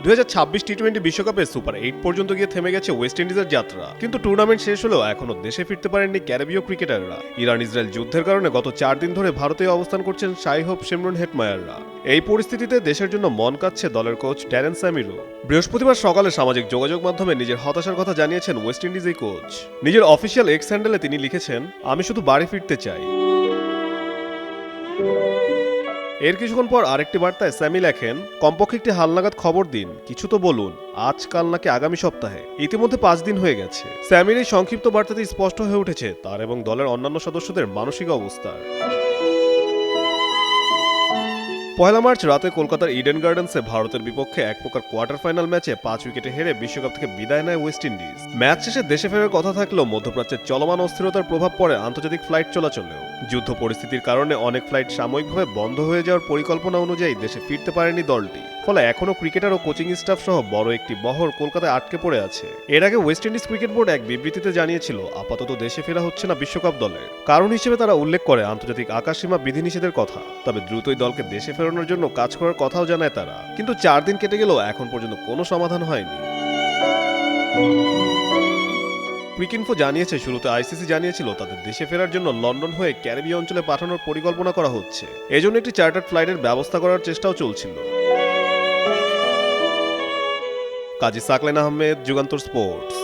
2026 টি-20 বিশ্বকাপে সুপার 8 পর্যন্ত গিয়ে থেমে গেছে ওয়েস্ট ইন্ডিজের যাত্রা, কিন্তু টুর্নামেন্ট শেষ হলেও এখনো দেশে ফিরতে পারেননি ক্যারিবীয় ক্রিকেটাররা। ইরান ইসরায়েল যুদ্ধের কারণে গত 4 দিন ধরে ভারতে অবস্থান করছেন সাই হোপ শিমরন হেটমায়াররা। এই পরিস্থিতিতে দেশের জন্য মন কাঁদছে দলের কোচ ড্যারেন স্যামিরও। বৃহস্পতিবার সকালে সামাজিক যোগাযোগ মাধ্যমে নিজের হতাশার কথা জানিয়েছেন ওয়েস্ট ইন্ডিজ এই কোচ। নিজের অফিসিয়াল এক্স হ্যান্ডেলে তিনি লিখেছেন, আমি শুধু বাড়ি ফিরতে চাই। এর কিছুক্ষণ পর আরেকটি বার্তায় স্যামি লেখেন, কমপক্ষে একটি হালনাগাদ খবর দিন, কিছু তো বলুন, আজকাল নাকি আগামী সপ্তাহে। ইতিমধ্যে 5 দিন হয়ে গেছে। স্যামির এই সংক্ষিপ্ত বার্তাতে স্পষ্ট হয়ে উঠেছে তার এবং দলের অন্যান্য সদস্যদের মানসিক অবস্থা। 1 মার্চ রাতে কলকাতার ইডেন গার্ডেন্সে ভারতের বিপক্ষে এক প্রকার কোয়ার্টার ফাইনাল ম্যাচে 5 উইকেটে হেরে বিশ্বকাপ থেকে বিদায় নেয় ওয়েস্ট ইন্ডিজ। ম্যাচ শেষে দেশে ফেরার কথা থাকলেও মধ্যপ্রাচ্যের চলমান অস্থিরতার প্রভাব পড়ে আন্তর্জাতিক ফ্লাইট চলাচলেও। যুদ্ধ পরিস্থিতির কারণে অনেক ফ্লাইট সাময়িকভাবে বন্ধ হয়ে যাওয়ার পরিকল্পনা অনুযায়ী দেশে ফিরতে পারেনি দলটি। ফলে এখনও ক্রিকেটার ও কোচিং স্টাফ সহ বড় একটি বহর কলকাতায় আটকে পড়ে আছে। এর আগে ওয়েস্ট ইন্ডিজ ক্রিকেট বোর্ড এক বিবৃতিতে জানিয়েছিল, আপাতত দেশে ফেরা হচ্ছে না বিশ্বকাপ দলের। কারণ হিসেবে তারা উল্লেখ করে আন্তর্জাতিক আকাশসীমা বিধিনিষেধের কথা। তবে দ্রুতই দলকে দেশে ফেরানোর জন্য কাজ করার কথাও জানায় তারা। কিন্তু 4 দিন কেটে গেলেও এখন পর্যন্ত কোনো সমাধান হয়নি। ক্রিকইনফো জানিয়েছে, শুরুতে আইসিসি জানিয়েছিল তাদের দেশে ফেরার জন্য লন্ডন হয়ে ক্যারিবীয় অঞ্চলে পাঠানোর পরিকল্পনা করা হচ্ছে। এজন্য একটি চার্টার্ড ফ্লাইটের ব্যবস্থা করার চেষ্টাও চলছিল। কাজী সাকলেন আহমেদ, যুগান্তর স্পোর্টস।